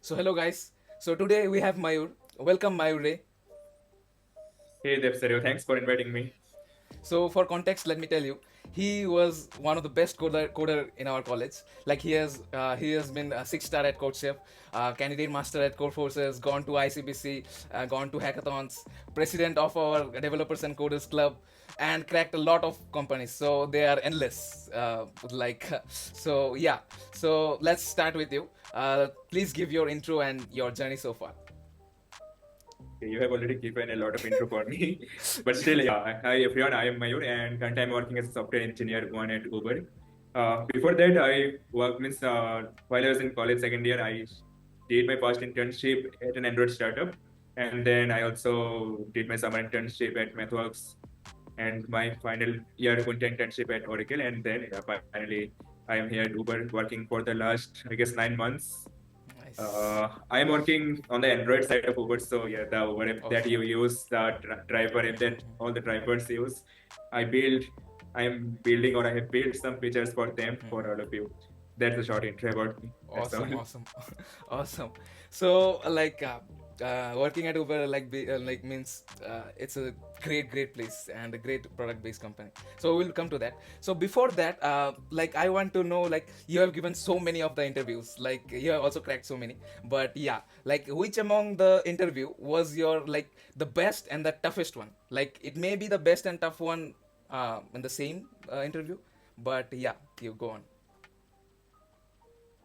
So hello guys. So today we have Mayur. Welcome Mayur Ray. Hey Devsario, thanks for inviting me. So for context, let me tell you, he was one of the best coder in our college. Like he has been a 6 star at CodeChef, candidate master at codeforces, gone to ICPC, gone to hackathons, president of our developers and coders club, and cracked a lot of companies. So they are endless. So yeah. So let's start with you. Please give your intro and your journey so far. Okay, you have already given a lot of intro for me, but still, yeah. Hi everyone, I am Mayur, and currently I'm working as a software engineer one at Uber. Before that, I worked while I was in college second year, I did my first internship at an Android startup, and then I also did my summer internship at MathWorks, and my final year winter internship at Oracle, and then finally I am here at Uber working for the last, I guess, 9 months. Nice. I am working on the Android side of Uber, so yeah, the Uber app that Awesome. you use, the driver app that all the drivers use, I build, I am building or I have built some features for them for all of you. That's a short intro about me. That's all. Awesome, awesome, awesome. So, working at Uber, means it's a great place and a great product-based company. So we'll come to that. So before that, I want to know, like, you have given so many of the interviews, like you have also cracked so many. But yeah, like, which among the interview was your like the best and the toughest one? Like, it may be the best and tough one in the same interview, but yeah, you go on.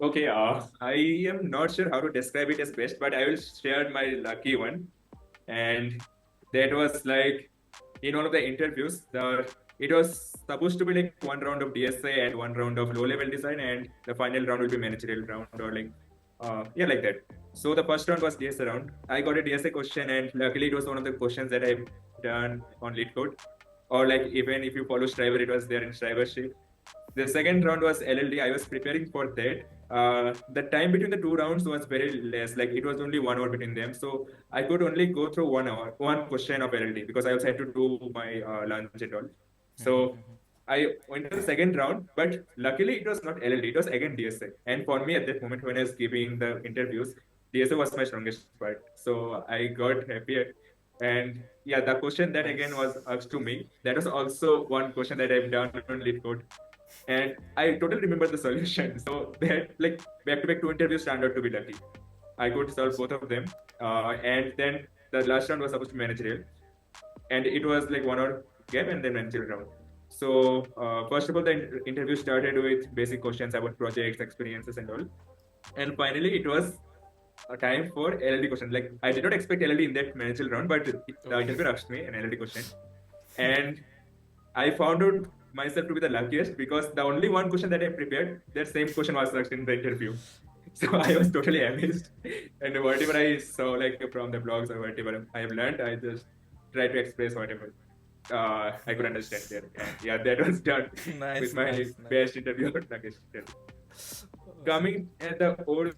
Okay, I am not sure how to describe it as best, but I will share my lucky one. And that was like in one of the interviews, it was supposed to be like one round of DSA and one round of low level design, and the final round will be managerial round or like yeah, like that. So the first round was DSA round. I got a DSA question, and luckily it was one of the questions that I've done on lead code. Or like even if you follow Striver, it was there in Striver sheet. The second round was LLD. I was preparing for that. The time between the two rounds was very less. Like it was only 1 hour between them, so I could only go through 1 hour, one question of LLD because I also had to do my lunch and all. So I went to the second round, but luckily it was not LLD. It was again DSA. And for me at that moment when I was giving the interviews, DSA was my strongest part. So I got happier. And yeah, the question that again Nice. was asked to me. That was also one question that I've done on lead code, and I totally remember the solution. So that like back to back two interviews turned out to be lucky. I could solve Awesome. both of them, and then the last round was supposed to be managerial, and it was like 1 hour gap and then managerial round. So first of all, the interview started with basic questions about projects, experiences, and all, and finally it was a time for LLD question. Like I did not expect LLD in that managerial round, but the Okay. interviewer asked me an LLD question, and I found out myself to be the luckiest because the only one question that I prepared, that same question was asked in the interview. So I was totally amazed. And whatever I saw, like from the blogs or whatever I have learned, I just try to express whatever I could understand Nice. there. And yeah, that was done with Nice, my nice, nice. best interview or luckiest interview. Awesome. Coming at the worst,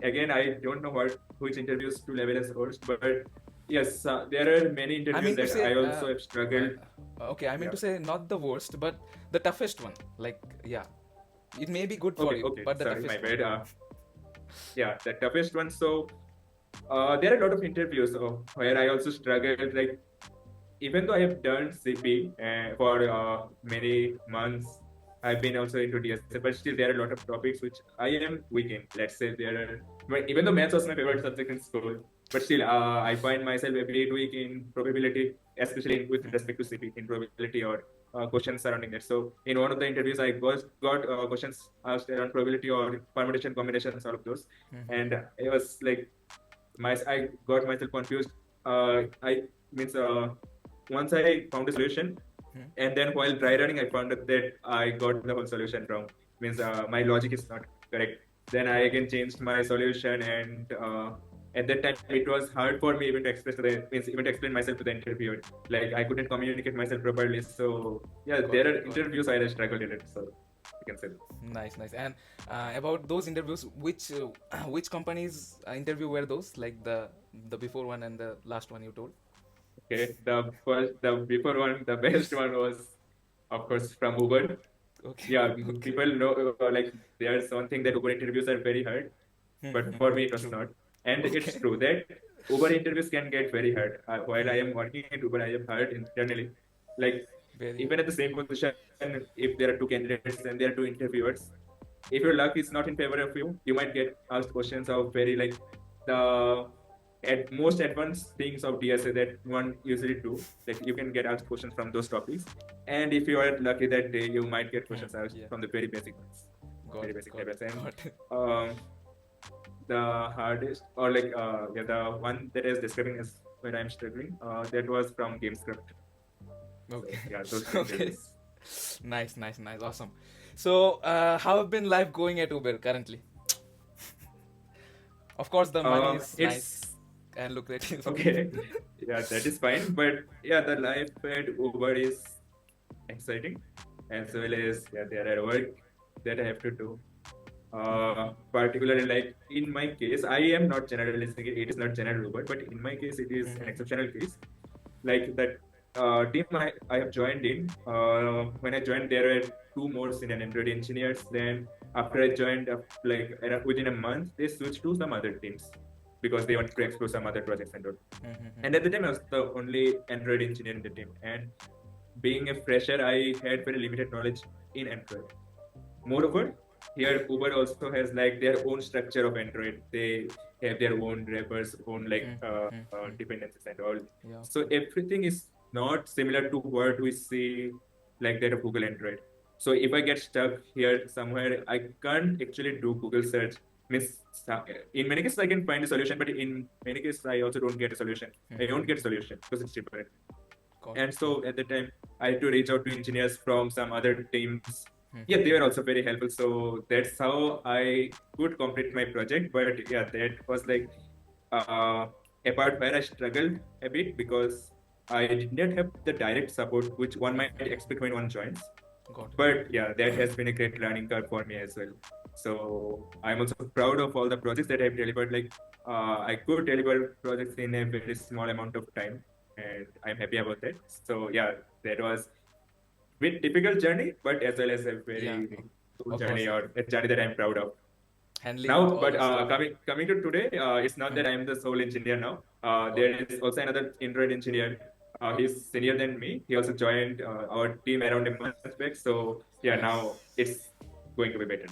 again, I don't know what which interviews to level as worst, but yes, there are many I interviews mean to that say, I also have uh, struggled. okay, I mean Yeah. to say not the worst, but the toughest one. Like, yeah, it may be good for Okay, you, okay. but the Sorry, my toughest one. bad. Yeah, the toughest one. So there are a lot of interviews where I also struggled. Like even though I have done CP for many months, I've been also into DSA, but still there are a lot of topics which I am weak in. Let's say there are, even though maths was my favorite subject in school, but still I find myself a bit weak in probability, especially with respect to CP, in probability or questions surrounding that. So in one of the interviews, I got questions asked around probability or permutation combinations, all of those, and it was like I got myself confused. I means once I found a solution, and then while dry running, I found out that I got the whole solution wrong. Means my logic is not correct. Then I again changed my solution, and at that time it was hard for me even to even to explain myself to the interviewer. Like I couldn't communicate myself properly. So yeah, Got there it, are got it. interviews I struggled in it. So I can say. Nice, nice. And about those interviews, which which companies interview were those? Like the before one and the last one you told. Okay, the before one, the best one was, of course, from Uber. Okay, Yeah, okay. people know like there's one thing that Uber interviews are very hard. but for me it was True. not. And it's Okay. true that Uber interviews can get very hard. While I am working at Uber, I have heard internally, like Very hard. even at the same position, if there are two candidates and there are two interviewers, if your luck is not in favor of you, you might get asked questions of very like the at most advanced things of DSA that one usually do. Like you can get asked questions from those topics, and if you are lucky that day, you might get questions asked Yeah. from the very basic ones, Got very it. basic Got levels. it. And Got it. the hardest, or like the one that is describing as where I'm struggling, that was from game script. So Okay. yeah, those two Okay. interviews. Nice. Nice. Nice. Awesome. So, how have been life going at Uber currently? Of course, the money is nice It's and lucrative. okay. Yeah, that is fine. But yeah, the life at Uber is exciting, as well as yeah, there are work that I have to do. Particularly like in my case, I am not generalizing it. It is not general Uber, but in my case, it is an exceptional case. Like that team I have joined in. When I joined, there were two more senior Android engineers. Then after I joined, within a month, they switched to some other teams because they wanted to explore some other projects and all. And at the time, I was the only Android engineer in the team. And being a fresher, I had very limited knowledge in Android. Moreover, here Uber also has like their own structure of Android. They have their own wrappers, own like dependencies and all. Yeah. So everything is not similar to what we see like that of Google Android. So if I get stuck here somewhere, I can't actually do Google search. Means in many cases I can find a solution, but in many cases I also don't get a solution. I don't get a solution because it's different. Got And it. so at the time, I had to reach out to engineers from some other teams. Yeah, they were also very helpful. So that's how I could complete my project. But yeah, that was like a part where I struggled a bit because I did not have the direct support which one might expect when one joins. Got it. But yeah, that has been a great learning curve for me as well. So I'm also proud of all the projects that I've delivered. Like I could deliver projects in a very small amount of time, and I'm happy about that. So yeah, that was a bit difficult journey, but as well as a very Yeah. cool Of journey, course. or a journey that I'm proud of. Handling Now, all but the stuff. coming to today, it's not that I'm the sole engineer now. There is also another Android engineer. He's senior than me. He also joined our team around a month back. So yeah, Nice. now it's going to be better.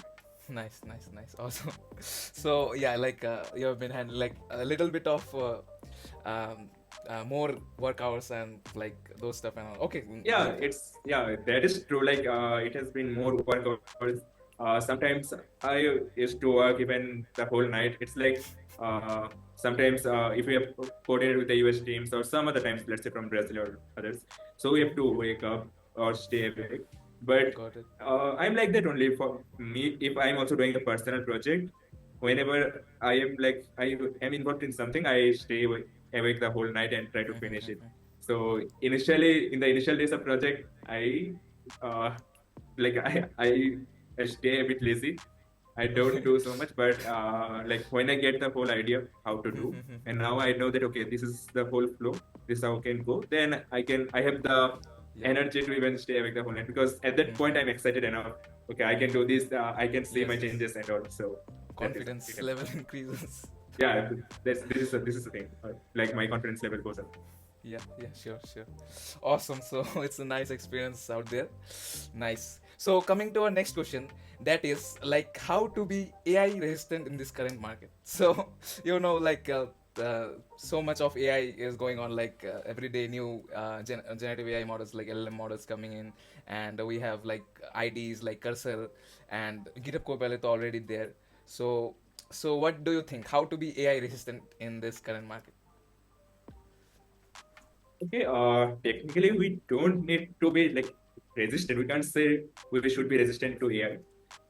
Nice, nice, nice. Awesome. So yeah, like you have been handling like a little bit of more work hours and like those stuff and all. Okay, Yeah, great. yeah, that is true. Like it has been more work hours. Sometimes I used to work even the whole night. It's like sometimes if we have coordinated with the US teams or some other times, let's say from Brazil or others, so we have to wake up or stay awake. But Got it. I'm like that only for me. If I'm also doing a personal project, whenever I am like I am involved in something, I stay awake the whole night and try to finish it. So initially, in the initial days of project, uh, I stay a bit lazy. I don't do so much, but like when I get the whole idea how to do, and now I know that okay, this is the whole flow. This is how I can go. Then I have the Yeah. energy to even stay awake the whole night because at that point I'm excited enough. Okay, I can do this. I can see Yes, my yes. changes and all. So that is Confidence it. level increases. Yeah, this is the thing. Like my confidence level goes up. Yeah, yeah, sure, sure. Awesome. So it's a nice experience out there. Nice. So coming to our next question, that is like how to be AI resistant in this current market. So like so much of AI is going on. Like every day, new generative AI models like LLM models coming in, and we have like IDs like Cursor and GitHub Copilot already there. So what do you think? How to be AI resistant in this current market? Okay, technically we don't need to be like resistant. We can't say we should be resistant to AI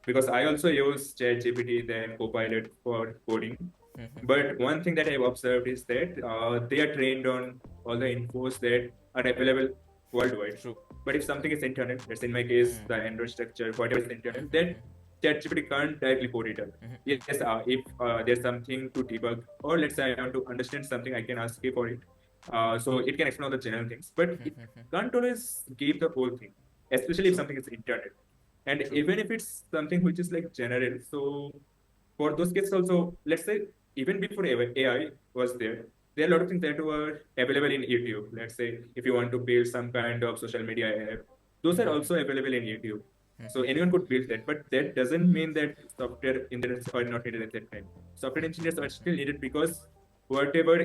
because I also use ChatGPT then Copilot for coding. But one thing that I've observed is that they are trained on all the infos that are available worldwide. True. But if something is internal, that's in my case the Android structure, whatever is internal, then ChatGPT can't directly code it up. Yes, if there's something to debug, or let's say I want to understand something, I can ask it for it. So it can explain all the general things, but it can't always give the whole thing, especially if True. something is internal. And True. even if it's something which is like general, so for those cases also, let's say even before AI was there are a lot of things that were available in YouTube. Let's say if you want to build some kind of social media app, those are also available in YouTube. So anyone could build that, but that doesn't mean that software engineers are not needed at that time. Software engineers are still needed because whatever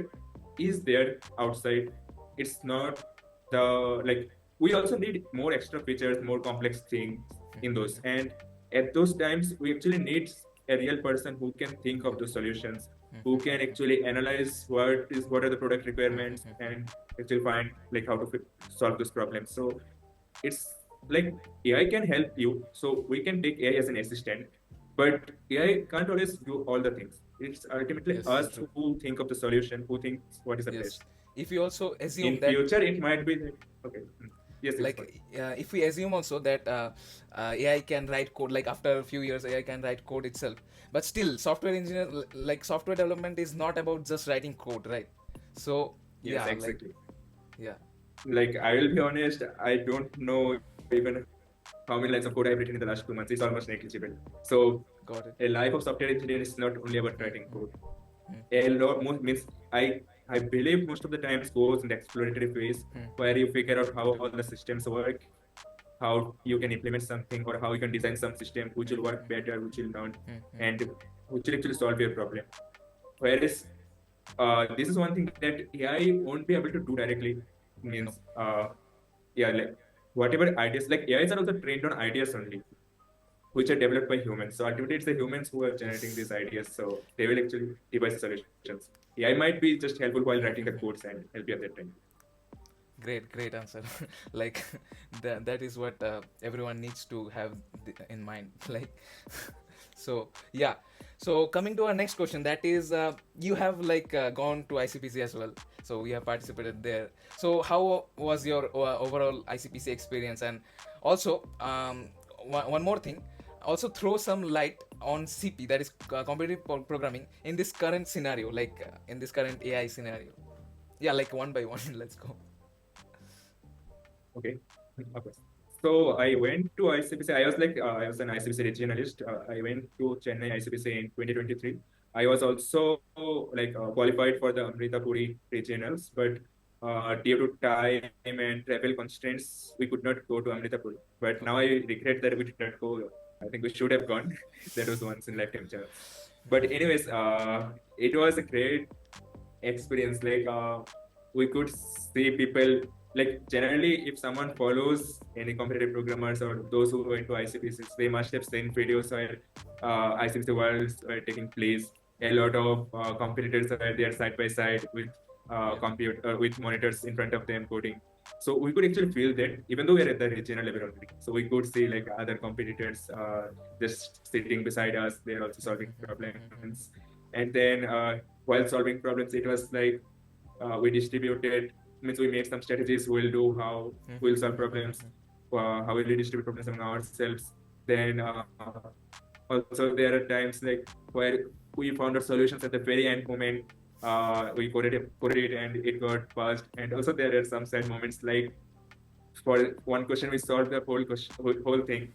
is there outside, it's not the like we also need more extra features, more complex things in those. And at those times, we actually need a real person who can think of the solutions, who can actually analyze what are the product requirements and actually find like how to solve those problems. So it's like AI can help you. So we can take AI as an assistant, but AI can't always do all the things. It's ultimately Yes, us true. who think of the solution, who thinks what is the Yes. best. If you also assume In that, future, it might be okay. Yes, it's like, fine. if we assume also that AI can write code, like after a few years, AI can write code itself, but still, software engineer, like software development, is not about just writing code, right? So Yes, yeah, like, exactly. yeah. Like I will be honest, I don't know even how many lines of code I've written in the last 2 months. It's almost negligible. So Got it. a life of software engineer is not only about writing code. Hmm. A lot more means I believe most of the times goes in the exploratory phase where you figure out how all the systems work, how you can implement something, or how you can design some system which will work better, which will not, and which will actually solve your problem. Whereas this is one thing that AI won't be able to do directly. No. Means yeah, like whatever ideas, like AIs are also trained on ideas only, which are developed by humans. So ultimately, it's the humans who are generating these ideas. So they will actually devise the solutions. AI might be just helpful while writing the codes and help you at that time. Great answer. Like, that is what everyone needs to have in mind. Like, so yeah. So coming to our next question, that is, you have like gone to ICPC as well. So we have participated there. So how was your overall ICPC experience? And also, one more thing, also throw some light on CP, that is competitive programming, in this current scenario, like in this current AI scenario. Yeah, like one by one. Let's go. Okay. Okay. So I went to ICPC. I was like, I was an ICPC regionalist. I went to Chennai ICPC in 2023. I was also like qualified for the Amrita Puri regionals, but due to time and travel constraints, we could not go to Amrita Puri. But now I regret that we did not go. I think we should have gone. That was once in lifetime chance. But anyways, it was a great experience. Like we could see people like generally if someone follows any competitive programmers or those who go into ICPCs, they must have seen videos where ICPC worlds were taking place. A lot of competitors are there side by side with Yeah. with monitors in front of them coding. So we could actually feel that even though we're at the regional level only. So we could see like other competitors just sitting beside us. They're also solving problems. And then while solving problems, it was like we distributed means we made some strategies we'll do how we'll solve problems, how we'll redistribute problems among ourselves. Then also there are times like where we found our solutions at the very end moment. We coded it and it got passed. And also there are some sad moments like for one question we solved the whole question, whole thing,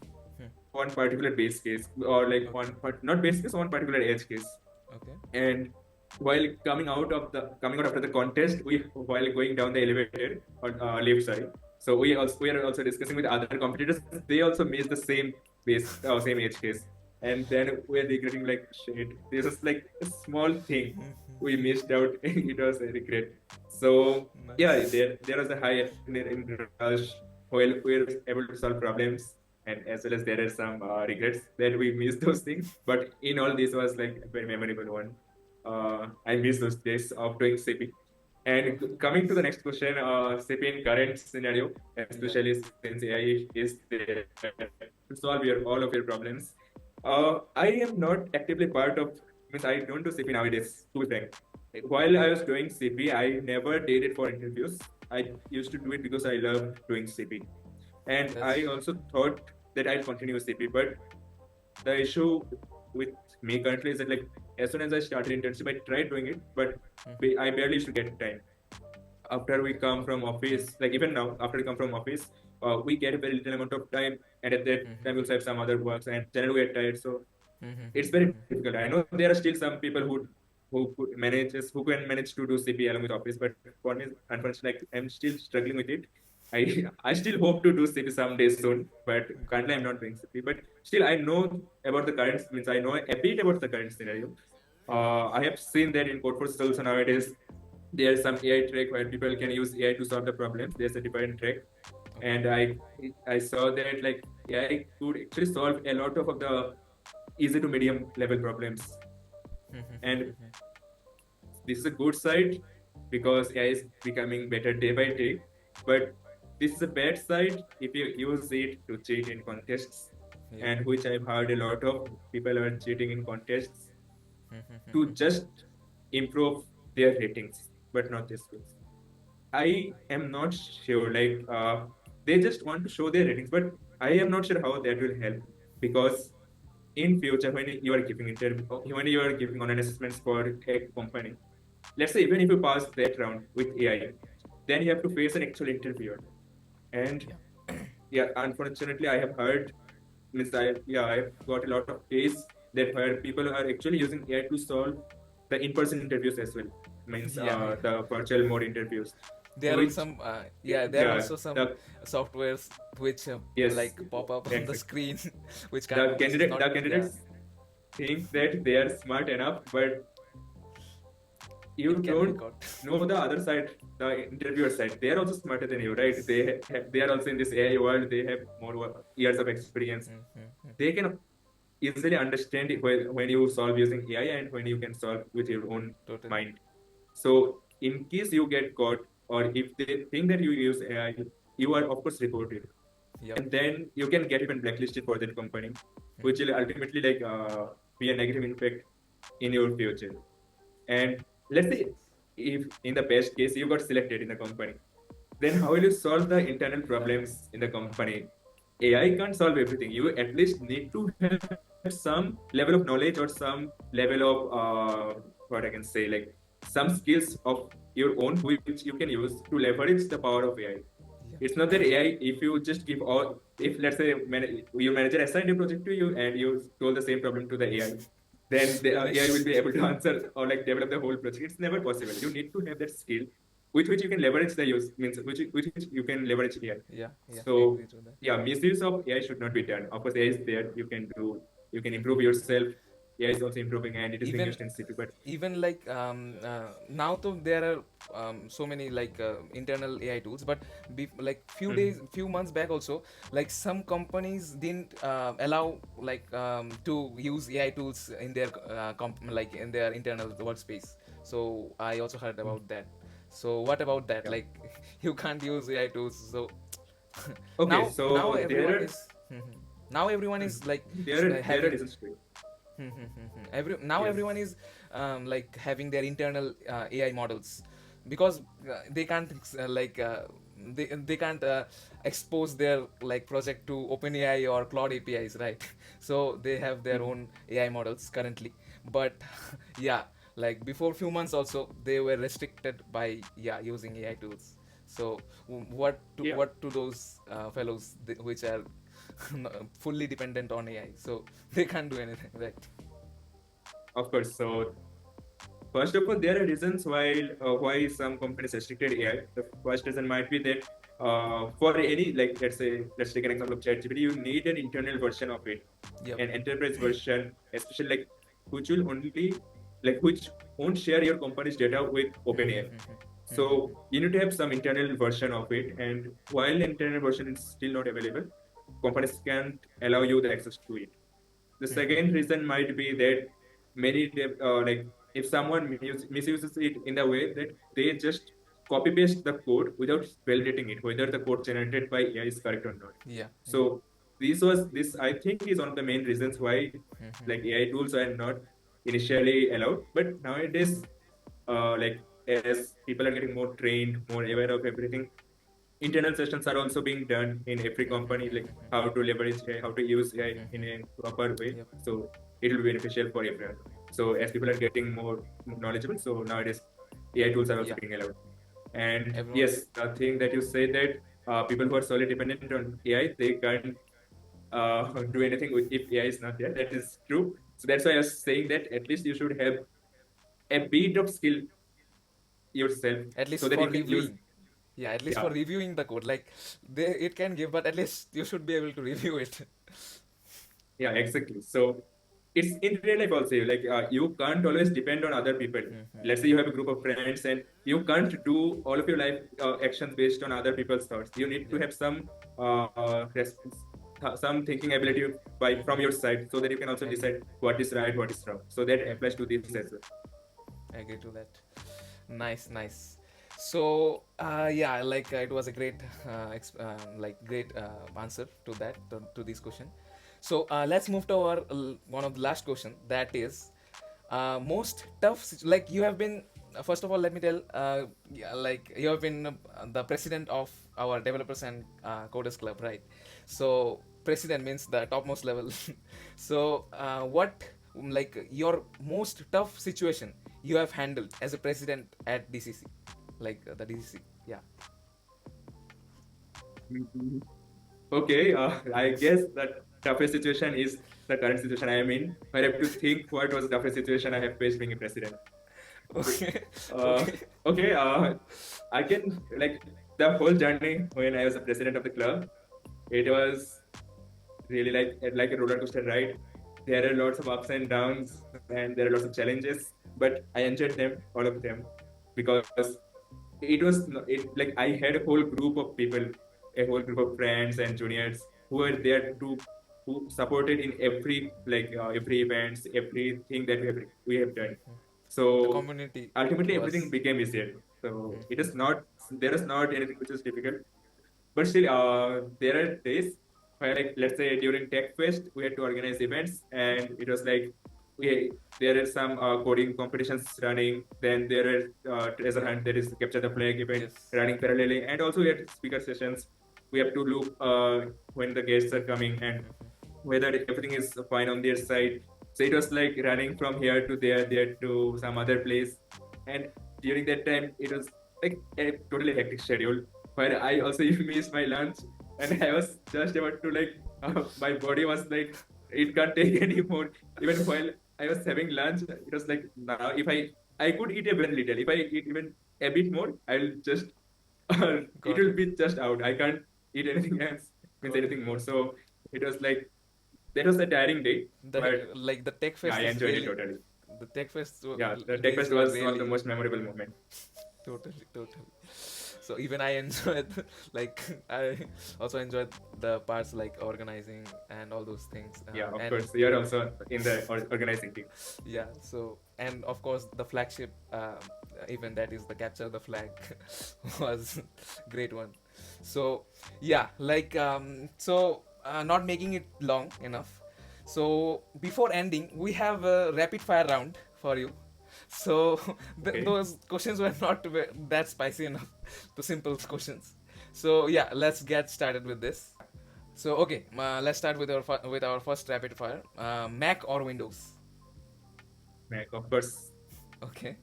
one particular base case or like one but not base case, one particular edge case. Okay. And while coming out after the contest, we while going down the elevator or lift, sorry. So we are also discussing with other competitors. They also missed the same edge case, and then we're regretting like shit. This is like a small thing we missed out. It was a regret. So yeah, Nice. there was a high in rush while we were able to solve problems, and as well as there are some regrets that we missed those things. But in all, this was like a very memorable one. I miss those days of doing CP. And coming to the next question, CP in current scenario, Yeah. especially since AI is there to solve all of your problems. I am not actively part of, means I don't do CP nowadays, to be frank. While I was doing CP, I never did it for interviews. I used to do it because I love doing CP. And I That's. also thought that I'd continue with CP, but the issue with me currently is that like as soon as I started internship, I tried doing it, but I barely used to get time. After we come from office, like even now, after we come from office, we get a very little amount of time, and at that time we'll have some other works, and generally we're tired. So It's very difficult. I know there are still some people who can manage to do CP along with Office, but for me, unfortunately, like, I'm still struggling with it. I I still hope to do CP someday soon, but currently I'm not doing CP. But still, I know about the current means I know a bit about the current scenario. I have seen that in codeforces also nowadays there's some AI track where people can use AI to solve the problems. There's a different track, and I saw that like AI could actually solve a lot of the easy to medium level problems. And this is a good side because AI is becoming better day by day. But this is a bad side if you use it to cheat in contests, Yeah. and which I've heard a lot of people are cheating in contests to just improve their ratings, but not their skills. I am not sure. Like they just want to show their ratings, but I am not sure how that will help because in future when you are giving interview, when you are giving on an assessments for a company, let's say even if you pass that round with AI, then you have to face an actual interviewer. And yeah, unfortunately, I have heard, means I've got a lot of case that where people are actually using AI to solve the in-person interviews as well, means Yeah. the virtual mode interviews, There are which some there are yeah, also some the softwares which yes, like pop up on the exactly. screen which The can which is candidate, not, the yeah, candidates think that they are smart enough, but you it can be don't caught. know the other side, the interviewer side. They are also smarter than you, right? They are also in this AI world. They have more years of experience. They can easily understand it when you solve using AI and when you can solve with your own Totally. mind. So in case you get caught, or if they think that you use AI, you are of course reported, Yep. and then you can get even blacklisted for that company, which will ultimately like be a negative impact in your future. And let's say if in the best case you got selected in the company, then how will you solve the internal problems in the company? AI can't solve everything. You at least need to have some level of knowledge or some level of what I can say, like some skills of your own which you can use to leverage the power of AI. Yeah. It's not that AI, if you just give all, if let's say your manager assigned a project to you and you told the same problem to the AI, then the AI will Finish. be able to answer or like develop the whole project. It's never possible. You need to have that skill with which you can leverage the use, means which you can leverage AI. Yeah, yeah, So agree to that. yeah, misuse of AI should not be done. Of course, AI is there. You can improve yourself. AI is also improving and it is being Even used in CP. But even like now though there are so many like internal AI tools, but like few months back also, like some companies didn't allow like to use AI tools in their like in their internal workspace. So I also heard about that. So what about that? yeah. Like you can't use AI tools. So Okay, now so everyone is now everyone is like there are having reasons to it. now Yes. everyone is like having their internal AI models because they can't they can't expose their like project to OpenAI or Cloud APIs, right? So they have their own AI models currently, but yeah, like before few months also they were restricted by using AI tools. So Yeah. what to those fellows which are fully dependent on AI, so they can't do anything, right? Of course. So first of all, there are reasons why some companies restricted AI. The first reason might be that for any, like let's take an example of ChatGPT, you need an internal version of it, Yep. an enterprise version, especially like which will only which won't share your company's data with OpenAI. So you need to have some internal version of it, and while internal version is still not available, companies can't allow you the access to it. The second reason might be that like if someone misuses it in the way that they just copy paste the code without validating it, whether the code generated by AI is correct or not. Yeah, yeah. So this I think is one of the main reasons why like AI tools are not initially allowed, but nowadays like as people are getting more trained, more aware of everything, internal sessions are also being done in every company, like how to leverage AI, how to use AI in a proper way. Yep. So it will be beneficial for everyone. So as people are getting more knowledgeable, so nowadays AI tools are also Yeah. being allowed. And Everyone. yes, the thing that you say that people who are solely dependent on AI, they can't do anything with if AI is not there. That is true. So that's why I was saying that at least you should have a bit of skill yourself At so least that for you can use. reviewing. Yeah, at least Yeah, for reviewing the code. Like it can give, but at least you should be able to review it. yeah, exactly. So it's in real life also, like you can't always depend on other people. Let's say you have a group of friends and you can't do all of your life actions based on other people's thoughts. You need to Yeah. have some some thinking ability by from your side, so that you can also Agree. decide what is right, what is wrong. So that applies to this as well. Agree to that. Nice, nice. So yeah, like it was a great, great answer to that to this question. So let's move to our one of the last question. That is, most tough. Like you have been. First of all, let me tell. Yeah, like you have been the president of our developers and coders club, right? So president means the topmost level. So what like your most tough situation you have handled as a president at DCC, like the DCC? Yeah. Mhm. Okay, I guess that toughest situation is the current situation I am in. I have to think what was the toughest situation I have faced being a president. Okay. Uh, Okay. okay, I can like the whole journey when I was the president of the club. It was really like a roller coaster ride. There are lots of ups and downs, and there are lots of challenges. But I enjoyed them, all of them, because it like I had a whole group of people, a whole group of friends and juniors who were there to who supported in every events, everything that we have done. The So community ultimately, everything was. became easier. So Mhm. it is not there is not anything which is difficult, but still, there are days where, like, let's say during Tech Fest, we had to organize events, and it was like there are some coding competitions running. Then there are treasure hunt, there is capture the flag event Yes. running parallelly, and also we had speaker sessions. We have to look when the guests are coming and whether everything is fine on their side. So it was like running from here to there, there to some other place, and during that time, it was like a totally hectic schedule where I also missed my lunch, and I was just about to like my body was like it can't take anymore. Even while I was having lunch, it was like now if I could eat a very little. If I eat even a bit more, I'll just it Got will it. be just out. I can't eat anything else, means Got it. anything more. Got it. So it was like that was a tiring day, The but like the Tech yeah, I Fest is enjoyed it really totally. the Tech Fest Yeah, the Tech days Fest were was one of the really most memorable moments. totally, totally. So even I enjoyed like I also enjoyed the parts like organizing and all those things, Yeah, of and course. You're also in the organizing team. yeah. So and of course the flagship event, that is the capture the flag, was great one. So yeah, like not making it long enough. So before ending, we have a rapid fire round for you. So Okay. those questions were not that spicy enough to simple questions. So yeah, let's get started with this. So okay, let's start with with our first rapid fire. Mac or Windows? Mac, of course. Okay.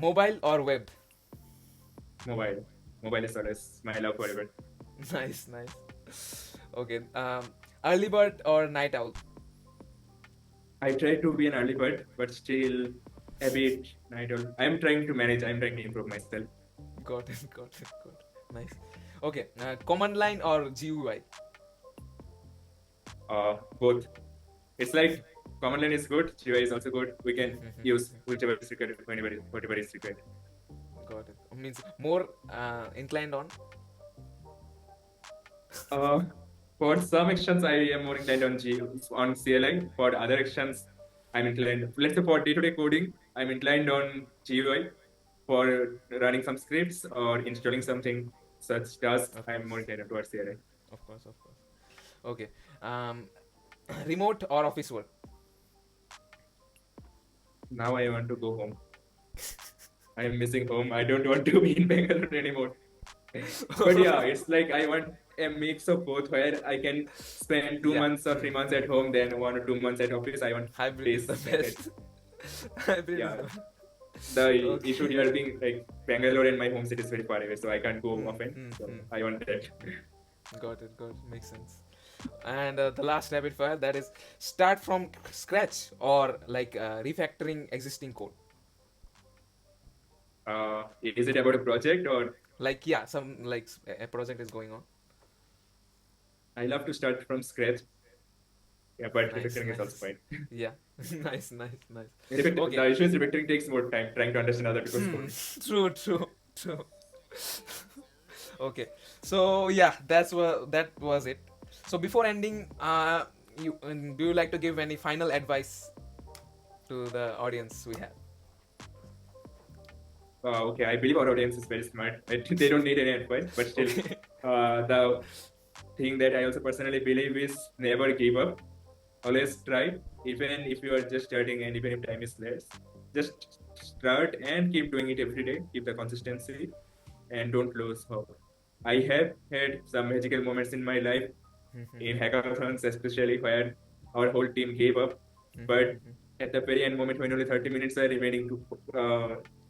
Mobile or web? Mobile. Mobile is always my love forever. Nice, nice. Okay. Early bird or night owl? I try to be an early bird, but still a bit night owl. I'm trying to manage. I'm trying to improve myself. Got it, got it, got it. Nice. Okay. Command line or GUI? Both. It's like command line is good, GUI is also good. We can use whichever is required whatever is required. Got it. Means more inclined on. Uh, for some actions, I am more inclined on CLI. For other actions, I'm inclined. Let's say for day-to-day coding, I'm inclined on GUI. For running some scripts or installing something such task, Of I'm more course, inclined towards CLI. of course, of course. Okay. Um, remote or office work? Now I want to go home. I am missing home. I don't want to be in Bangalore anymore. But yeah, it's like I want a mix of both where I can spend two Yeah. months or 3 months at home, then 1 or 2 months at office. I want Hybrid is the this like that. best. Hybrid is Yeah. the The issue okay. here being like Bangalore and my home city is very far away, so I can't go Hmm, often. hmm, So hmm. I want that. Got it, got it. Makes sense. And the last rapid fire, that is start from scratch or like refactoring existing code. Is it about a project or? Like yeah, some like a project is going on. I love to start from scratch. Yeah, but Nice, refactoring is also nice. fine. Yeah, nice, nice, nice. The Okay. issue is refactoring takes more time trying to understand other people's code. True, true, true. Okay, so yeah, that was it. So before ending, do you like to give any final advice to the audience we have? Okay, I believe our audience is very smart. They don't need any advice, but still, Okay. the thing that I also personally believe is never give up. Always try, even if you are just starting and even if time is less. Just start and keep doing it every day. Keep the consistency and don't lose hope. I have had some magical moments in my life in hackathons, especially where our whole team gave up. But at the very end moment, when only 30 minutes were remaining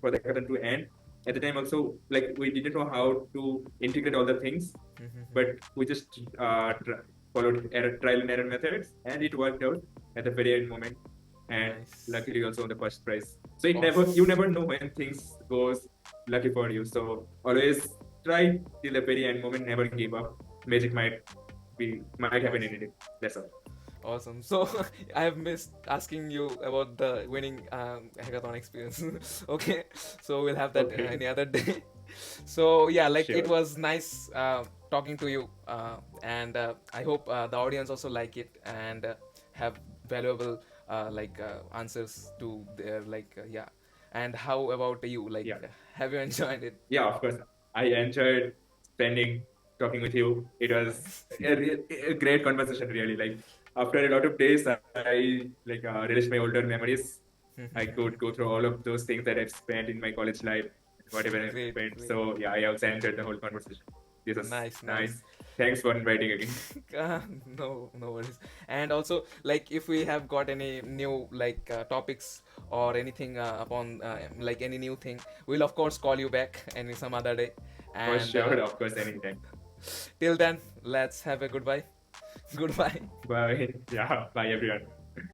for the hackathon to end, at the time also, like we didn't know how to integrate all the things, but we just followed trial and error methods, and it worked out at the very end moment. And Nice. luckily, also on the first prize. So it Awesome. you never know when things goes lucky for you. So always try till the very end moment. Never give up. Magic might happen in it. That's all. Awesome. So I have missed asking you about the winning hackathon experience. Okay, so we'll have that Okay. any other day. So yeah, like it Sure. was nice talking to you, and I hope the audience also like it and have valuable answers to their yeah. And how about you? Like, Yeah. have you enjoyed it? Yeah, of course. I enjoyed spending talking with you. It was a great conversation, really. Like after a lot of days, I relished my older memories. I could go through all of those things that I've spent in my college life, whatever I've Great, spent. great. So yeah, I also enjoyed the whole conversation. This was Nice, nice. nice. Thanks for inviting again. No worries. And also, like, if we have got any new topics or anything upon like any new thing, we'll of course call you back any some other day. For And sure, of course, anytime. till then, let's have a goodbye. Goodbye. Bye. Yeah, bye everyone.